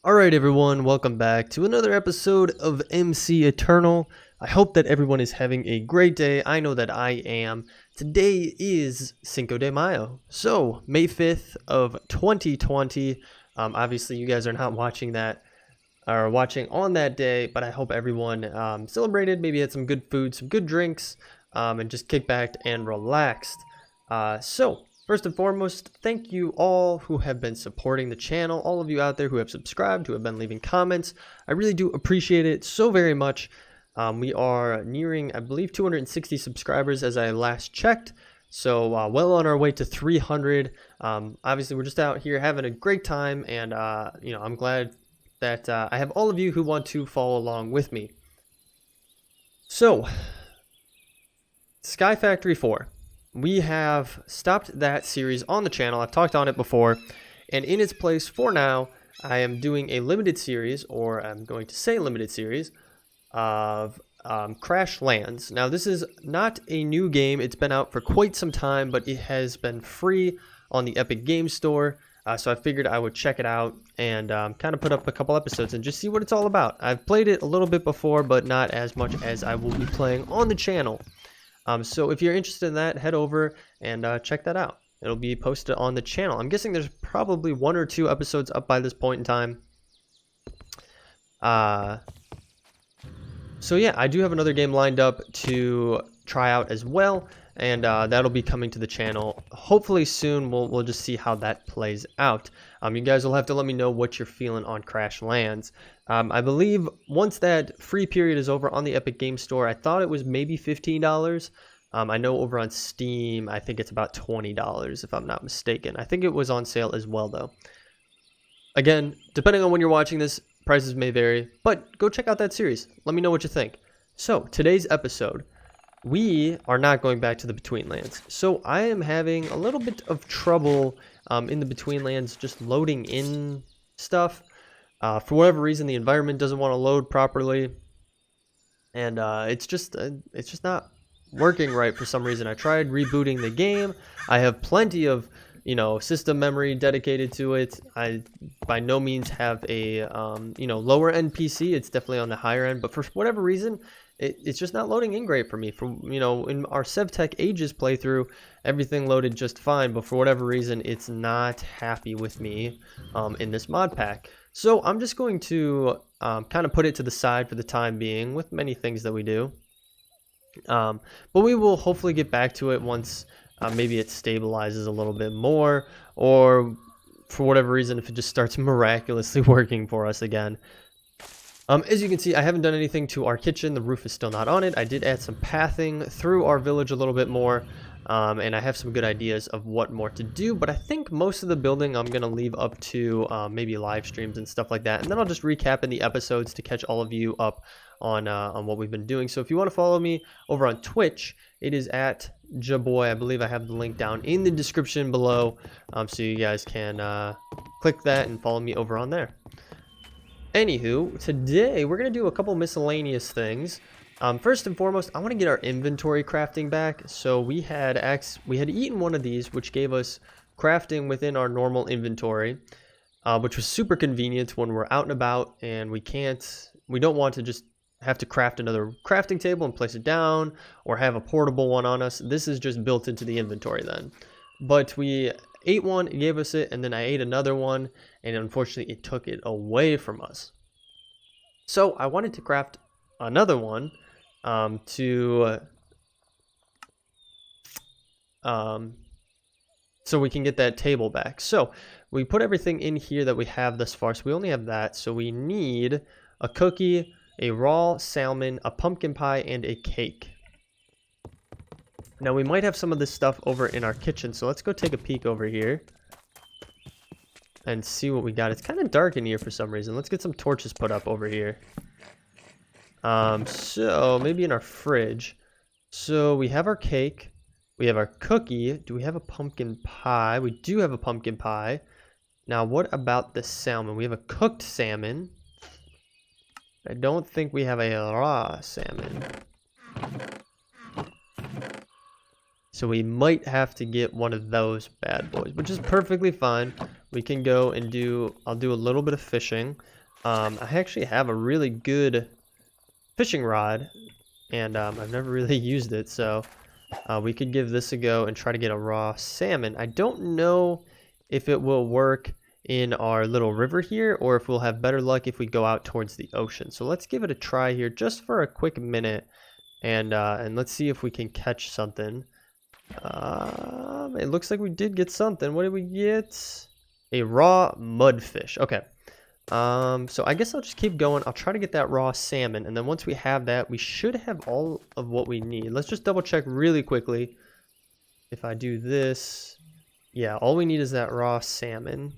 Alright everyone, welcome back to another episode of MC Eternal. I hope that everyone is having a great day. I know that I am. Today is Cinco de Mayo, so May 5th of 2020. Obviously you guys are not watching that or watching on that day, but I hope everyone celebrated, maybe had some good food, some good drinks, and just kicked back and relaxed. First and foremost, thank you all who have been supporting the channel, all of you out there who have subscribed, who have been leaving comments. I really do appreciate it so very much. We are nearing, I believe, 260 subscribers as I last checked. So well on our way to 300. Obviously, we're just out here having a great time, and I'm glad that I have all of you who want to follow along with me. So, Sky Factory 4. We have stopped that series on the channel. I've talked on it before, and in its place for now, I am doing a limited series, or I'm going to say limited series, of Crash Lands. Now, this is not a new game. It's been out for quite some time, but it has been free on the Epic Games Store, so I figured I would check it out and kind of put up a couple episodes and just see what it's all about. I've played it a little bit before, but not as much as I will be playing on the channel. So if you're interested in that, head over and check that out. It'll be posted on the channel. I'm guessing there's probably 1 or 2 episodes up by this point in time. So yeah, I do have another game lined up to try out as well, and that'll be coming to the channel hopefully soon. We'll just see how that plays out. You guys will have to let me know what you're feeling on Crash Lands. I believe once that free period is over on the Epic Games Store, I thought it was maybe $15. I know over on Steam, I think it's about $20 if I'm not mistaken. I think it was on sale as well though. Again, depending on when you're watching this, prices may vary, but go check out that series. Let me know what you think. So today's episode, we are not going back to the Between Lands. So I am having a little bit of trouble in the Between Lands just loading in stuff. For whatever reason, the environment doesn't want to load properly, and it's just not working right for some reason. I tried rebooting the game. I have plenty of system memory dedicated to it. I by no means have a lower end PC. It's definitely on the higher end, but for whatever reason, it's just not loading in great for me. In our SevTech Ages playthrough, everything loaded just fine, but for whatever reason, it's not happy with me in this mod pack. So I'm just going to kind of put it to the side for the time being, with many things that we do. But we will hopefully get back to it once maybe it stabilizes a little bit more, or for whatever reason, if it just starts miraculously working for us again. As you can see, I haven't done anything to our kitchen. The roof is still not on it. I did add some pathing through our village a little bit more, and I have some good ideas of what more to do, but I think most of the building I'm going to leave up to maybe live streams and stuff like that, and then I'll just recap in the episodes to catch all of you up on what we've been doing. So if you want to follow me over on Twitch, it is at Jaboy. I believe I have the link down in the description below, so you guys can click that and follow me over on there. Anywho, today we're going to do a couple miscellaneous things. First and foremost, I want to get our inventory crafting back. So we had eaten one of these, which gave us crafting within our normal inventory, which was super convenient when we're out and about and we don't want to just have to craft another crafting table and place it down, or have a portable one on us. This is just built into the inventory then. But we ate one, it gave us it, and then I ate another one, and unfortunately it took it away from us. So I wanted to craft another one so we can get that table back. So we put everything in here that we have thus far, so we only have that. So we need a cookie, a raw salmon, a pumpkin pie, and a cake. Now we might have some of this stuff over in our kitchen, so let's go take a peek over here and see what we got. It's kind of dark in here for some reason. Let's get some torches put up over here. So maybe in our fridge. So we have our cake, we have our cookie. Do we have a pumpkin pie? We do have a pumpkin pie. Now what about the salmon? We have a cooked salmon. I don't think we have a raw salmon. So we might have to get one of those bad boys, which is perfectly fine. we can go and I'll do a little bit of fishing. I actually have a really good fishing rod, and I've never really used it, so we could give this a go and try to get a raw salmon. I don't know if it will work in our little river here, or if we'll have better luck if we go out towards the ocean. So let's give it a try here just for a quick minute, and let's see if we can catch something. It looks like we did get something. What did we get? A raw mudfish. Okay. So I guess I'll just keep going. I'll try to get that raw salmon, and then once we have that, we should have all of what we need. Let's just double check really quickly. If I do this, yeah, all we need is that raw salmon.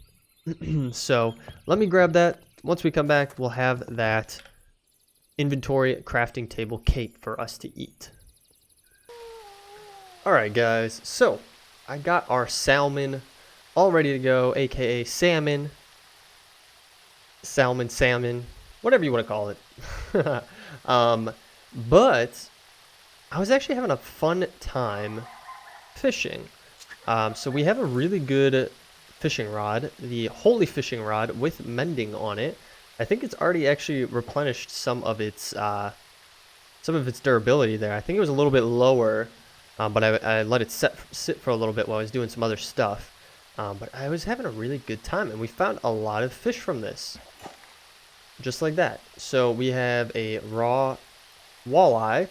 So let me grab that. Once we come back, we'll have that inventory crafting table cake for us to eat. Alright guys, so I got our salmon all ready to go, aka salmon, whatever you want to call it. But I was actually having a fun time fishing. So we have a really good fishing rod, the holy fishing rod with mending on it. I think it's already actually replenished some of its durability there. I think it was a little bit lower, but I let it sit for a little bit while I was doing some other stuff. But I was having a really good time, and we found a lot of fish from this. Just like that. So we have a raw walleye.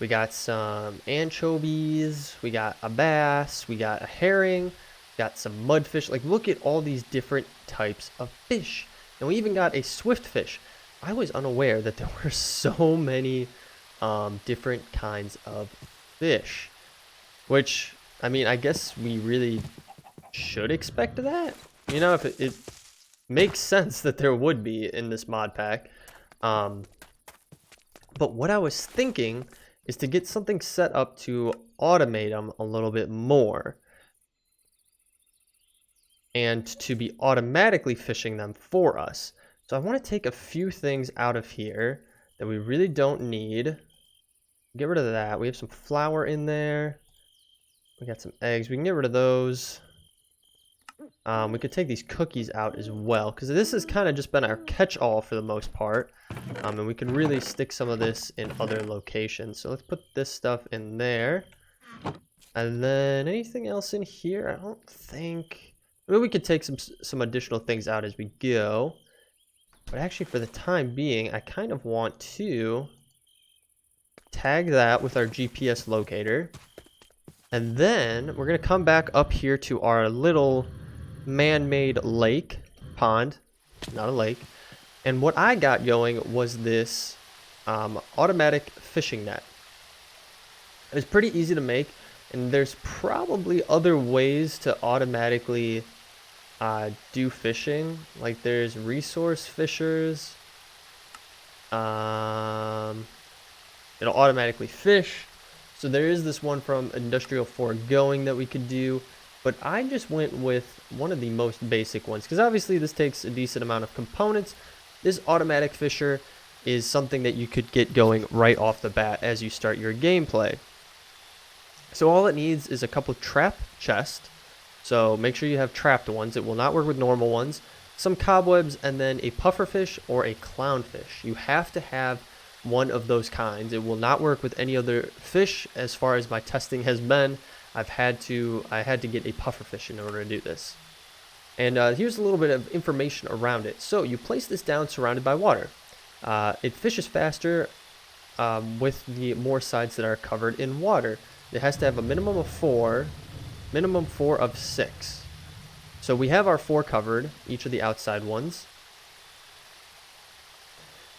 We got some anchovies. We got a bass. We got a herring. Got some mudfish. Like, look at all these different types of fish. And we even got a swift fish. I was unaware that there were so many different kinds of fish. Which, I mean, I guess we really should expect that. You know, if it makes sense that there would be in this mod pack. But what I was thinking is to get something set up to automate them a little bit more, and to be automatically fishing them for us. So I want to take a few things out of here that we really don't need. Get rid of that. We have some flour in there. We got some eggs. We can get rid of those. We could take these cookies out as well, because this has kind of just been our catch-all for the most part. And we can really stick some of this in other locations. So let's put this stuff in there. And then anything else in here? I don't think. Maybe we could take some additional things out as we go. But actually, for the time being, I kind of want to tag that with our GPS locator. And then we're going to come back up here to our little man-made lake, pond, not a lake. And what I got going was this automatic fishing net. It was pretty easy to make, and there's probably other ways to automatically do fishing. Like, there's resource fishers. It'll automatically fish. So there is this one from Industrial Foregoing that we could do. But I just went with one of the most basic ones, because obviously this takes a decent amount of components. This automatic fisher is something that you could get going right off the bat as you start your gameplay. So all it needs is a couple trap chests. So make sure you have trapped ones. It will not work with normal ones. Some cobwebs, and then a pufferfish or a clownfish. You have to have one of those kinds. It will not work with any other fish as far as my testing has been. I had to get a pufferfish in order to do this. And here's a little bit of information around it. So you place this down surrounded by water. It fishes faster with the more sides that are covered in water. It has to have a minimum of 4 of 6. So we have our 4 covered, each of the outside ones.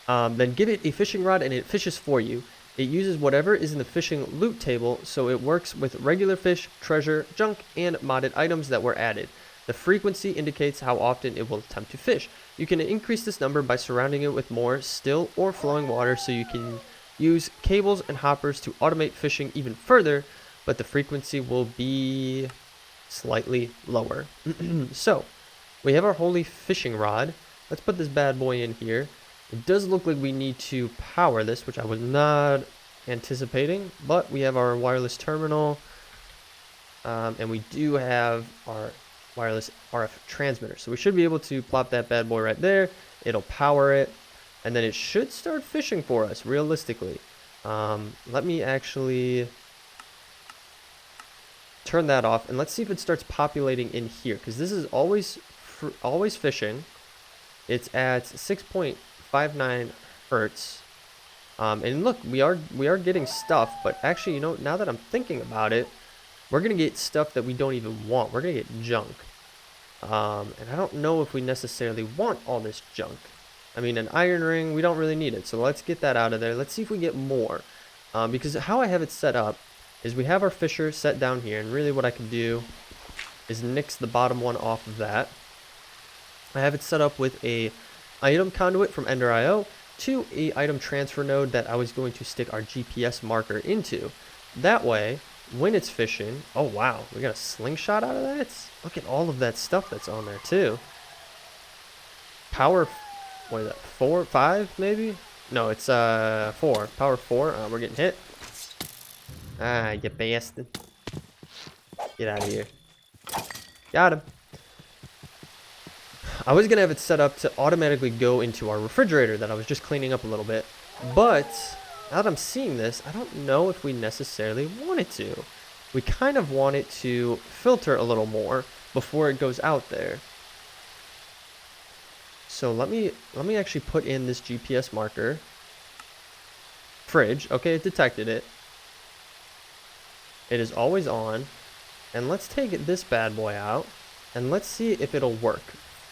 Then give it a fishing rod and it fishes for you. It uses whatever is in the fishing loot table, so it works with regular fish, treasure, junk, and modded items that were added. The frequency indicates how often it will attempt to fish. You can increase this number by surrounding it with more still or flowing water, so you can use cables and hoppers to automate fishing even further, but the frequency will be slightly lower. So we have our holy fishing rod. Let's put this bad boy in here. It does look like we need to power this, which I was not anticipating, but we have our wireless terminal, and we do have our wireless RF transmitter. So we should be able to plop that bad boy right there. It'll power it, and then it should start fishing for us realistically. Let me actually turn that off, and let's see if it starts populating in here, because this is always fishing. It's at 6.59 hertz. And look, we are getting stuff, but actually, you know, now that I'm thinking about it, we're gonna get stuff that we don't even want. We're gonna get junk. And I don't know if we necessarily want all this junk. I mean, an iron ring, we don't really need it, so let's get that out of there. Let's see if we get more. Because how I have it set up is we have our fisher set down here, and really what I can do is nix the bottom one off of that. I have it set up with a item conduit from Ender.io to a item transfer node that I was going to stick our GPS marker into. That way, when it's fishing, oh wow, we got a slingshot out of that? Look at all of that stuff that's on there too. Power, what is that, 4, 5 maybe? No, it's 4, power 4, we're getting hit. Ah, you bastard. Get out of here. Got him. I was gonna have it set up to automatically go into our refrigerator that I was just cleaning up a little bit, but now that I'm seeing this, I don't know if we necessarily want it to. We kind of want it to filter a little more before it goes out there. So let me actually put in this GPS marker. Fridge, okay, it detected it. It is always on. And let's take this bad boy out, and let's see if it'll work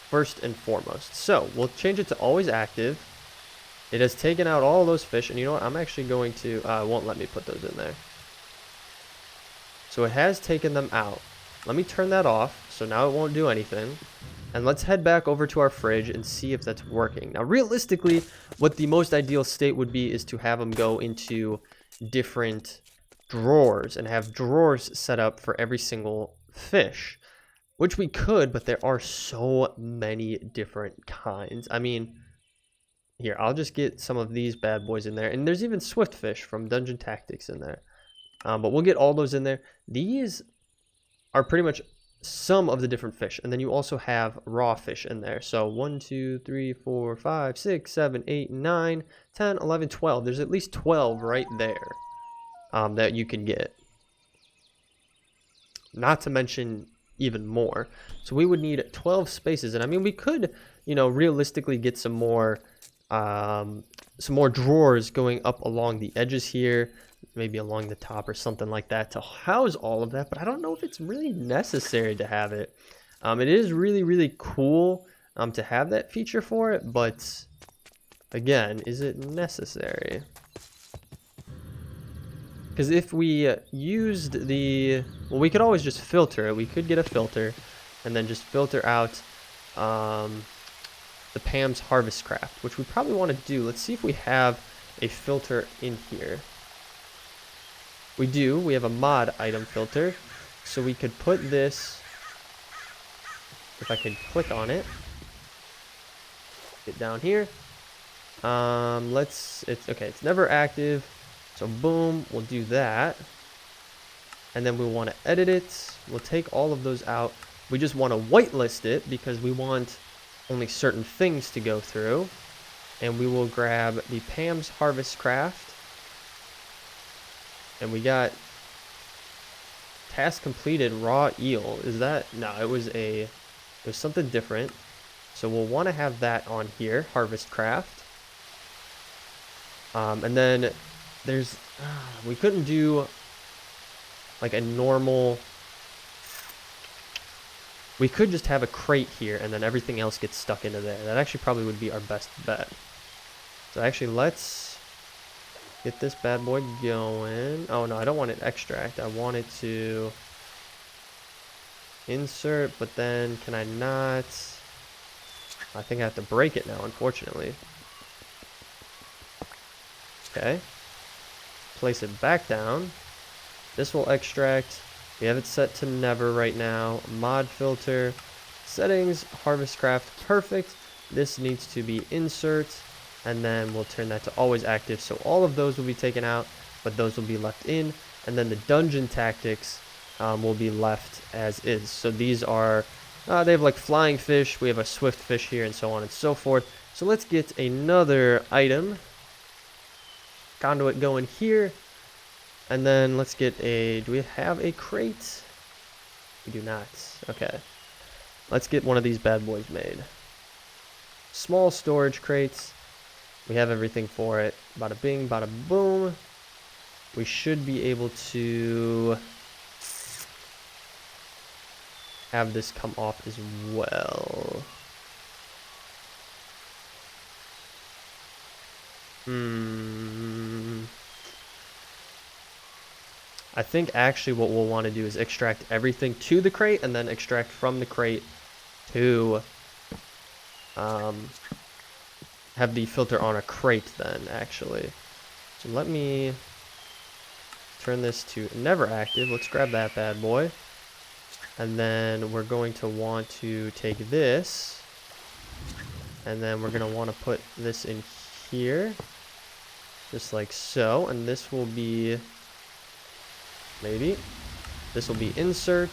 first and foremost. So we'll change it to always active. It has taken out all those fish, and you know what? I'm actually going to, it won't let me put those in there. So it has taken them out. Let me turn that off, so now it won't do anything. And let's head back over to our fridge and see if that's working. Now, realistically, what the most ideal state would be is to have them go into different drawers and have drawers set up for every single fish, which we could, but there are so many different kinds. I mean, here, I'll just get some of these bad boys in there, and there's even swiftfish from Dungeon Tactics in there, but we'll get all those in there. These are pretty much some of the different fish, and then you also have raw fish in there. So 1 2 3 4 5 6 7 8 9 10 11 12. There's at least 12 right there that you can get, not to mention even more. So we would need 12 spaces, and I mean, we could, you know, realistically get some more drawers going up along the edges here, maybe along the top or something like that, to house all of that. But I don't know if it's really necessary to have it. It is really, really cool to have that feature for it, but again, is it necessary? Because if we used the, well, we could always just filter it. We could get a filter and then just filter out the Pam's Harvest Craft, which we probably want to do. Let's see if we have a filter in here. We do. We have a mod item filter, so we could put this, if I could click on it, get down here. It's never active, so boom, we'll do that, and then we want to edit it. We'll take all of those out. We just want to whitelist it because we want only certain things to go through, and we will grab the Pam's Harvest Craft. And we got task completed, raw eel. Is that, no, it was something different. So we'll want to have that on here, Harvest Craft. And then there's, we couldn't do like a normal, we could just have a crate here and then everything else gets stuck into there. That actually probably would be our best bet. So actually, let's get this bad boy going. Oh no, I don't want it extract. I want it to insert, but then can I not? I think I have to break it now, unfortunately. Okay. Place it back down. This will extract. We have it set to never right now. Mod filter. Settings, Harvest Craft, perfect. This needs to be insert. And then we'll turn that to always active. So all of those will be taken out, but those will be left in. And then the Dungeon Tactics will be left as is. So these are They have like flying fish, we have a swift fish here, and so on and so forth. So let's get another item. Conduit going here. And then let's get a... Do we have a crate? We do not. Okay. Let's get one of these bad boys made. Small storage crates. We have everything for it. Bada bing, bada boom. We should be able to have this come off as well. I think actually what we'll want to do is extract everything to the crate and then extract from the crate to have the filter on a crate then, actually. So let me turn this to never active. Let's grab that bad boy. And then we're going to want to take this. And then we're going to want to put this in here. Just like so. And this will be... Maybe. This will be insert.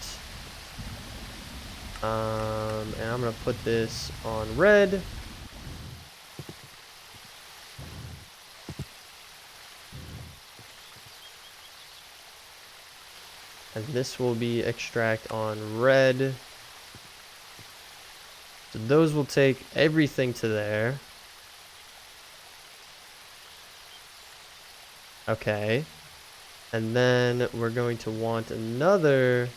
And I'm going to put this on red. And this will be extract on red. So those will take everything to there. Okay. And then we're going to want another...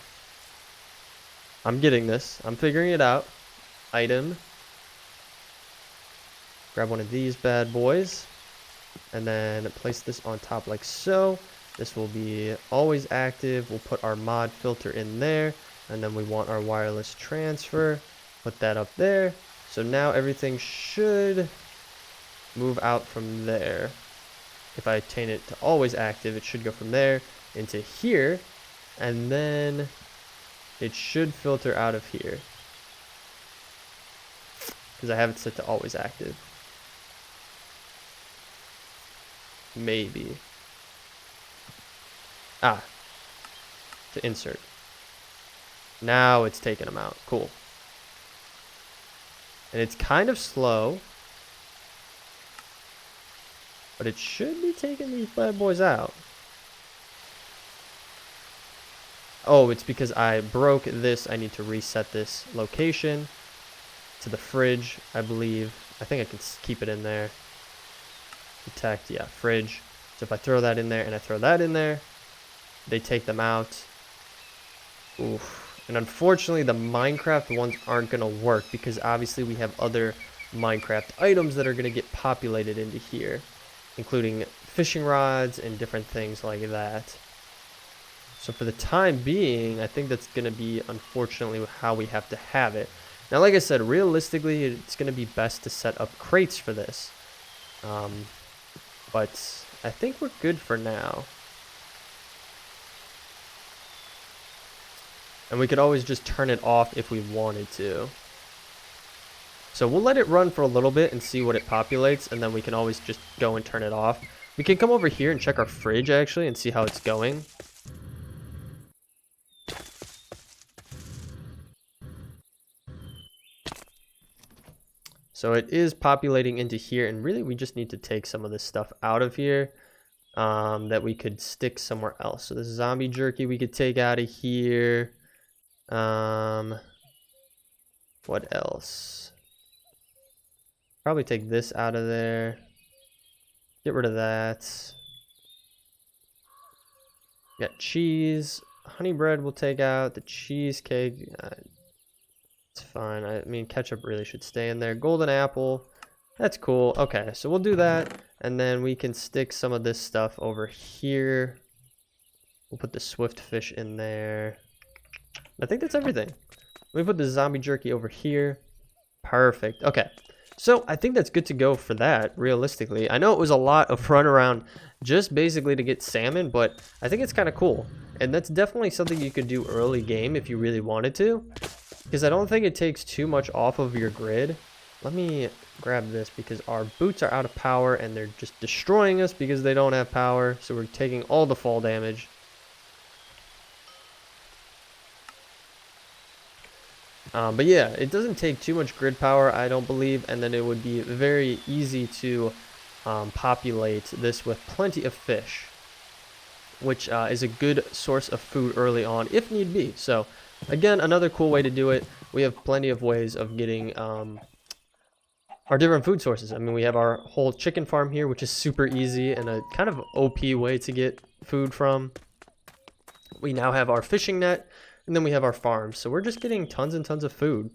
I'm getting this. I'm figuring it out. Item. Grab one of these bad boys. And then place this on top like so. This will be always active. We'll put our mod filter in there. And then we want our wireless transfer. Put that up there. So now everything should move out from there. If I attain it to always active, it should go from there into here. And then it should filter out of here. Because I have it set to always active. Maybe. Ah. To insert. Now it's taking them out. Cool. And it's kind of slow. But it should be taking these bad boys out. Oh, it's because I broke this. I need to reset this location to the fridge, I believe. I think I can keep it in there. Detect, yeah, fridge. So if I throw that in there and I throw that in there, they take them out. Oof. And unfortunately, the Minecraft ones aren't going to work because obviously we have other Minecraft items that are going to get populated into here, including fishing rods and different things like that. So for the time being, I think that's going to be, unfortunately, how we have to have it. Now, like I said, realistically, it's going to be best to set up crates for this. But I think we're good for now. And we could always just turn it off if we wanted to. So we'll let it run for a little bit and see what it populates, and then we can always just go and turn it off. We can come over here and check our fridge, actually, and see how it's going. So it is populating into here, and really we just need to take some of this stuff out of here that we could stick somewhere else. So this zombie jerky we could take out of here. What else? Probably take this out of there. Get rid of that. Got cheese. Honey bread we'll take out. The cheesecake. It's fine. I mean, ketchup really should stay in there. Golden apple. That's cool. Okay, so we'll do that. And then we can stick some of this stuff over here. We'll put the swift fish in there. I think that's everything. We put the zombie jerky over here. Perfect. Okay. So I think that's good to go for that, realistically. I know it was a lot of run around just basically to get salmon, but I think it's kind of cool. And that's definitely something you could do early game if you really wanted to. Because I don't think it takes too much off of your grid. Let me grab this because our boots are out of power and they're just destroying us because they don't have power. So we're taking all the fall damage. But yeah, it doesn't take too much grid power, I don't believe, and then it would be very easy to populate this with plenty of fish, which is a good source of food early on if need be. So again, another cool way to do it. We have plenty of ways of getting our different food sources. I mean, we have our whole chicken farm here, which is super easy and a kind of OP way to get food from. We now have our fishing net, and then we have our farms. So we're just getting tons and tons of food,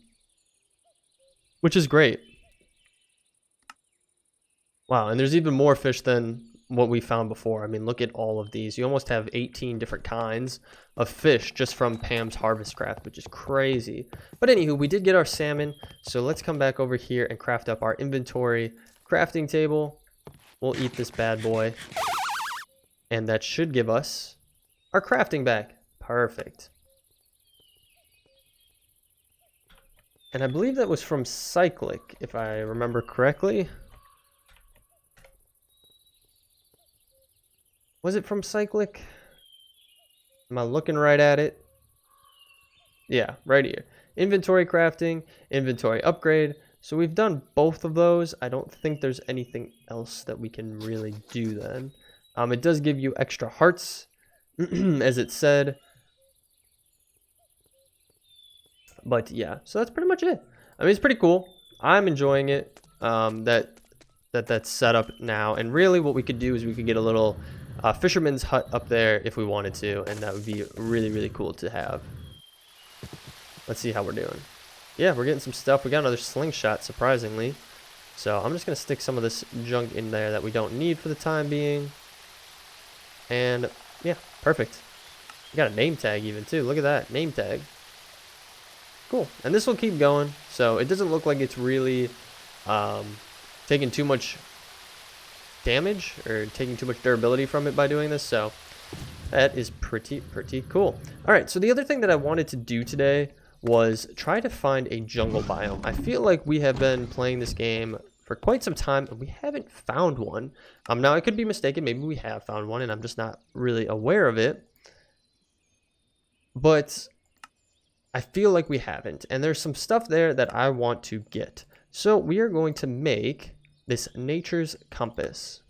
which is great. Wow, and there's even more fish than what we found before. I mean, look at all of these. You almost have 18 different kinds of fish just from Pam's Harvest Craft, which is crazy. But anywho, we did get our salmon, so let's come back over here and craft up our inventory crafting table. We'll eat this bad boy, and that should give us our crafting back. Perfect. And I believe that was from Cyclic, if I remember correctly. Was it from Cyclic? Am I looking right at it? Yeah, right here. Inventory crafting, inventory upgrade. So we've done both of those. I don't think there's anything else that we can really do then. It does give you extra hearts, as it said. But yeah, so that's pretty much it. I mean, it's pretty cool. I'm enjoying it. That's set up now. And really what we could do is we could get a little fisherman's hut up there if we wanted to, and that would be really, really cool to have. Let's see how we're doing. Yeah, we're getting some stuff. We got another slingshot, surprisingly. So I'm just going to stick some of this junk in there that we don't need for the time being. And yeah, perfect. We got a name tag even too. Look at that, name tag. Cool. And this will keep going. So it doesn't look like it's really taking too much damage or taking too much durability from it by doing this. So that is pretty cool. All right, so the other thing that I wanted to do today was try to find a jungle biome. I feel like we have been playing this game for quite some time and we haven't found one. Now I could be mistaken, maybe we have found one and I'm just not really aware of it, but I feel like we haven't, and there's some stuff there that I want to get. So we are going to make this nature's compass.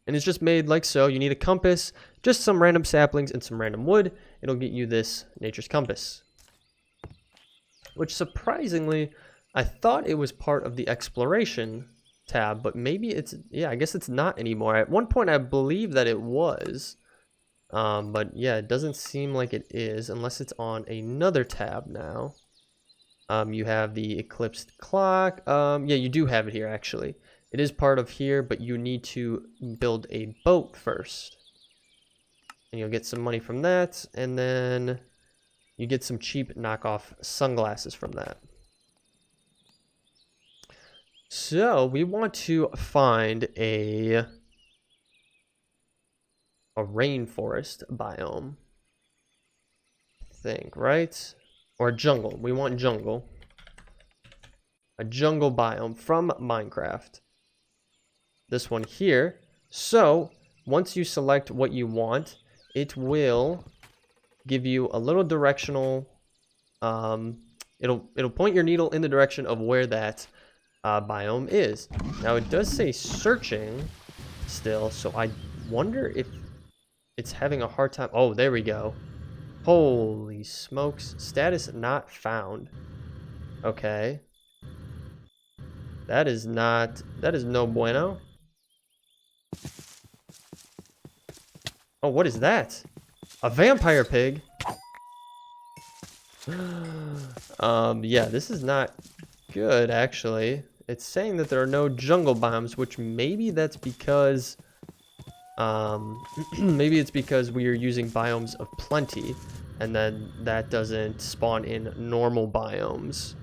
And it's just made like so. You need a compass, just some random saplings and some random wood. It'll get you this nature's compass. Which surprisingly, I thought it was part of the exploration tab, but maybe it's, yeah, I guess it's not anymore. At one point I believe that it was. But yeah, it doesn't seem like it is unless it's on another tab now. You have the eclipsed clock. Yeah, you do have it here actually. It is part of here, but you need to build a boat first. And you'll get some money from that, and then you get some cheap knockoff sunglasses from that. So we want to find a rainforest biome, I think, right? Or jungle. We want jungle. A jungle biome from Minecraft. This one here. So once you select what you want, it will give you a little directional, it'll point your needle in the direction of where that biome is. Now it does say searching still, so I wonder if it's having a hard time. Oh, there we go. Holy smokes. Status not found. Okay. That is no bueno. Oh, what is that? A vampire pig? Yeah, this is not good, actually. It's saying that there are no jungle biomes, which maybe that's because... maybe it's because we are using biomes of plenty, and then that doesn't spawn in normal biomes.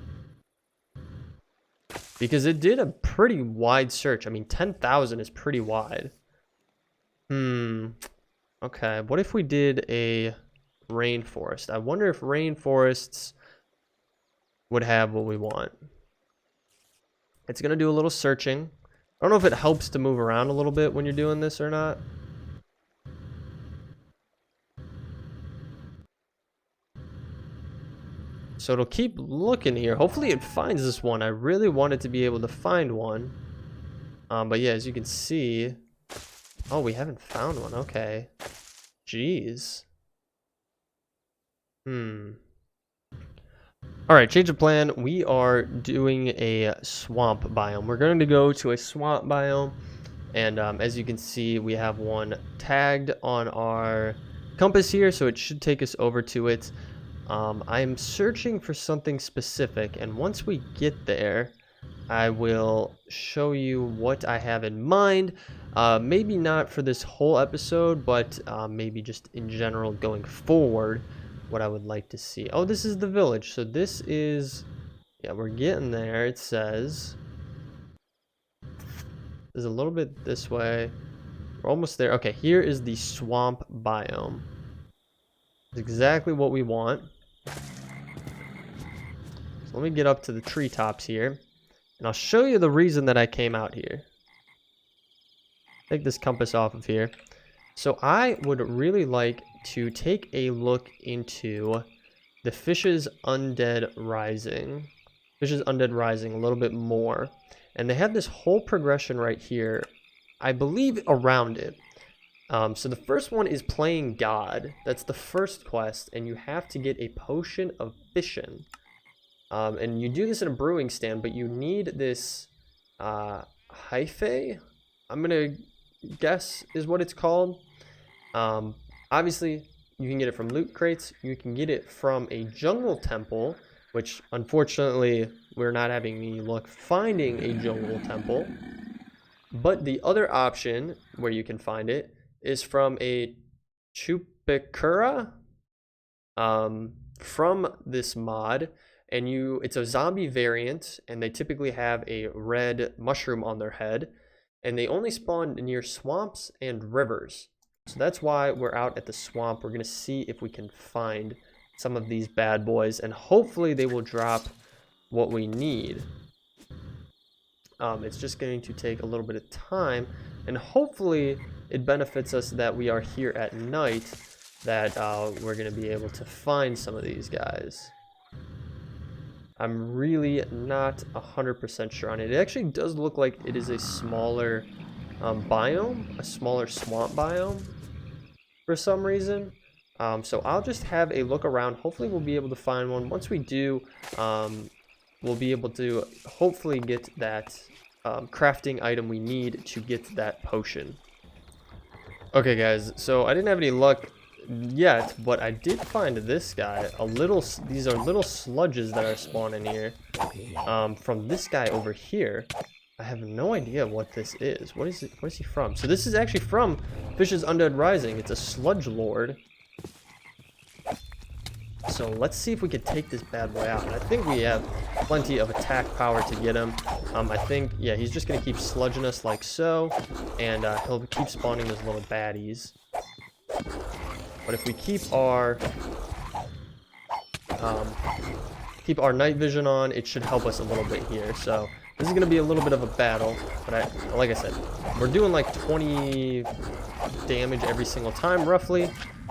Because it did a pretty wide search. I mean, 10,000 is pretty wide. Okay, what if we did a rainforest? I wonder if rainforests would have what we want. It's going to do a little searching. I don't know if it helps to move around a little bit when you're doing this or not. So it'll keep looking here. Hopefully it finds this one. I really wanted to be able to find one. But yeah, as you can see... Oh, we haven't found one. Okay. Jeez. Alright, change of plan. We are doing a swamp biome. We're going to go to a swamp biome. And as you can see, we have one tagged on our compass here, so it should take us over to it. I'm searching for something specific, and once we get there, I will show you what I have in mind. Maybe not for this whole episode, but maybe just in general going forward, what I would like to see. Oh, this is the village. So this is, yeah, we're getting there. It says there's a little bit this way. We're almost there. Okay, here is the swamp biome. It's exactly what we want. So let me get up to the treetops here, and I'll show you the reason that I came out here. Take this compass off of here. So I would really like to take a look into the Fish's Undead Rising. Fish's Undead Rising a little bit more. And they have this whole progression right here, I believe, around it. So the first one is playing God. That's the first quest, and you have to get a potion of fission. And you do this in a brewing stand, but you need this hyphae, I'm gonna guess is what it's called. Obviously, you can get it from loot crates. You can get it from a jungle temple, which unfortunately we're not having any luck finding a jungle temple. But the other option where you can find it is from a chupacabra from this mod. And it's a zombie variant, and they typically have a red mushroom on their head, and they only spawn near swamps and rivers. So that's why we're out at the swamp. We're gonna see if we can find some of these bad boys, and hopefully they will drop what we need. It's just going to take a little bit of time, and hopefully it benefits us that we are here at night, that we're gonna be able to find some of these guys. I'm really not 100% sure on it. It actually does look like it is a smaller biome, a smaller swamp biome for some reason. So I'll just have a look around. Hopefully we'll be able to find one. Once we do, we'll be able to hopefully get that crafting item we need to get that potion. Okay guys, so I didn't have any luck yet, but I did find this guy. These are little sludges that are spawning here from this guy over here. I have no idea what this is. What is he from? So this is actually from Fish's Undead Rising. It's a sludge lord. So let's see if we can take this bad boy out. And I think we have plenty of attack power to get him. I think, yeah, he's just gonna keep sludging us like so, and he'll keep spawning those little baddies. But if we keep our night vision on, it should help us a little bit here. So this is going to be a little bit of a battle, but like I said, we're doing like 20 damage every single time roughly,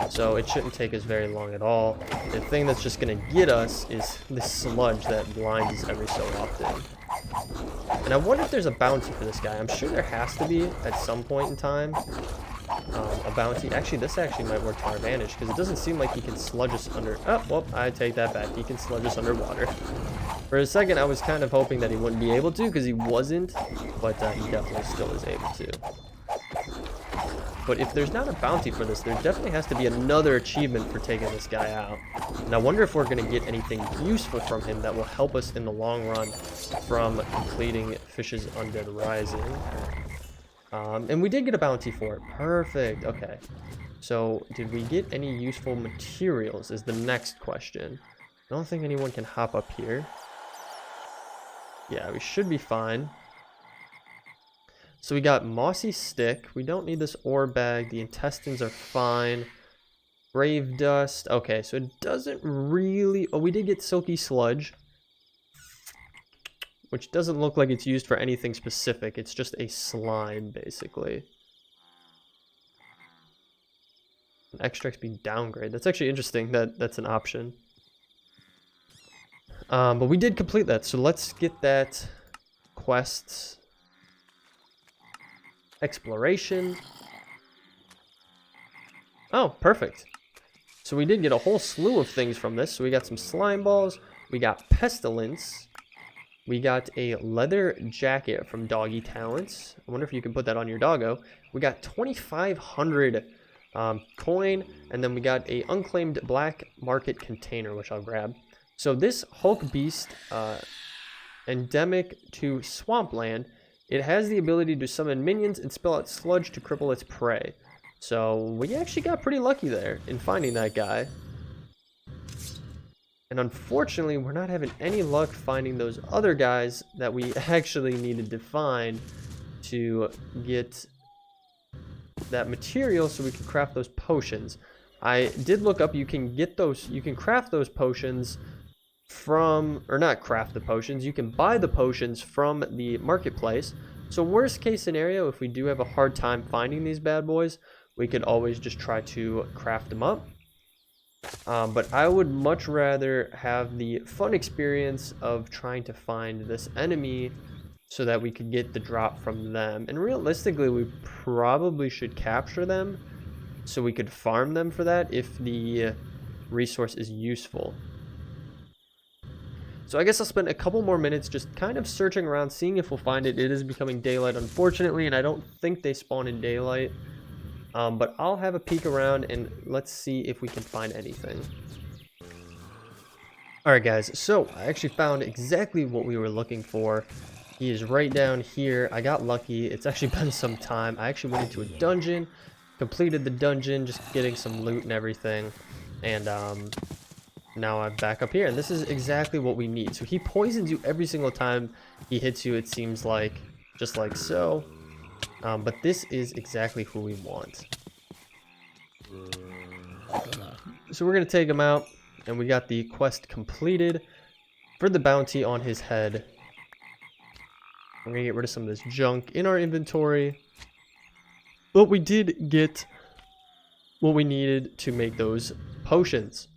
so it shouldn't take us very long at all. The thing that's just going to get us is this sludge that blinds us every so often. And I wonder if there's a bounty for this guy. I'm sure there has to be at some point in time. A bounty. Actually, this actually might work to our advantage, because it doesn't seem like he can sludge us under... Oh, well, I take that back. He can sludge us underwater. For a second, I was kind of hoping that he wouldn't be able to, because he wasn't, but he definitely still is able to. But if there's not a bounty for this, there definitely has to be another achievement for taking this guy out. And I wonder if we're going to get anything useful from him that will help us in the long run from completing Fish's Undead Rising. And we did get a bounty for it. Perfect. Okay. So, did we get any useful materials is the next question. I don't think anyone can hop up here. Yeah, we should be fine. So we got mossy stick. We don't need this ore bag. The intestines are fine. Grave dust. Okay, so it doesn't really... Oh, we did get silky sludge, which doesn't look like it's used for anything specific. It's just a slime, basically. An extra XP downgrade. That's actually interesting that that's an option. But we did complete that, so let's get that quest exploration. Oh, perfect. So we did get a whole slew of things from this. So we got some slime balls, we got pestilence, we got a leather jacket from Doggy Talents. I wonder if you can put that on your doggo. We got 2,500 coin, and then we got a unclaimed black market container, which I'll grab. So this Hulk Beast, endemic to Swampland, it has the ability to summon minions and spill out sludge to cripple its prey. So we actually got pretty lucky there in finding that guy. And unfortunately, we're not having any luck finding those other guys that we actually needed to find to get that material so we can craft those potions. I did look up, you can get those, you can craft those potions from, or not craft the potions, you can buy the potions from the marketplace. So worst case scenario, if we do have a hard time finding these bad boys, we could always just try to craft them up. But I would much rather have the fun experience of trying to find this enemy so that we could get the drop from them. And realistically, we probably should capture them so we could farm them for that if the resource is useful. So I guess I'll spend a couple more minutes just kind of searching around, seeing if we'll find it. It is becoming daylight, unfortunately, and I don't think they spawn in daylight. But I'll have a peek around and let's see if we can find anything. Alright guys, so I actually found exactly what we were looking for. He is right down here. I got lucky. It's actually been some time. I actually went into a dungeon, completed the dungeon, just getting some loot and everything. And now I'm back up here. And this is exactly what we need. So he poisons you every single time he hits you, it seems like. Just like so. But this is exactly who we want. So we're going to take him out, and we got the quest completed for the bounty on his head. We're going to get rid of some of this junk in our inventory. But we did get what we needed to make those potions,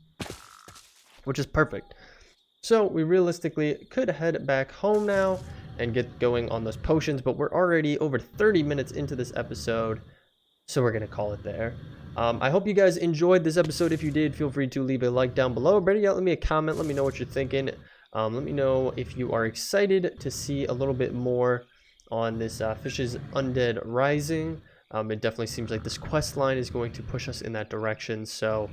which is perfect. So we realistically could head back home now and get going on those potions, but we're already over 30 minutes into this episode, so we're gonna call it there. I hope you guys enjoyed this episode. If you did, feel free to leave a like down below. Better yet, let me a comment, let me know what you're thinking. Let me know if you are excited to see a little bit more on this Fish's Undead Rising. It definitely seems like this quest line is going to push us in that direction, so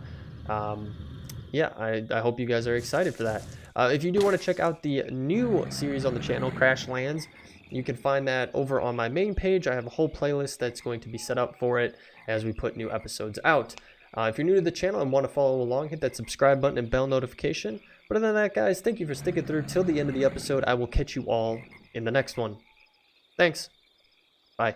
yeah, I hope you guys are excited for that. If you do want to check out the new series on the channel, Crash Lands, you can find that over on my main page. I have a whole playlist that's going to be set up for it as we put new episodes out. If you're new to the channel and want to follow along, hit that subscribe button and bell notification. But other than that, guys, thank you for sticking through till the end of the episode. I will catch you all in the next one. Thanks. Bye.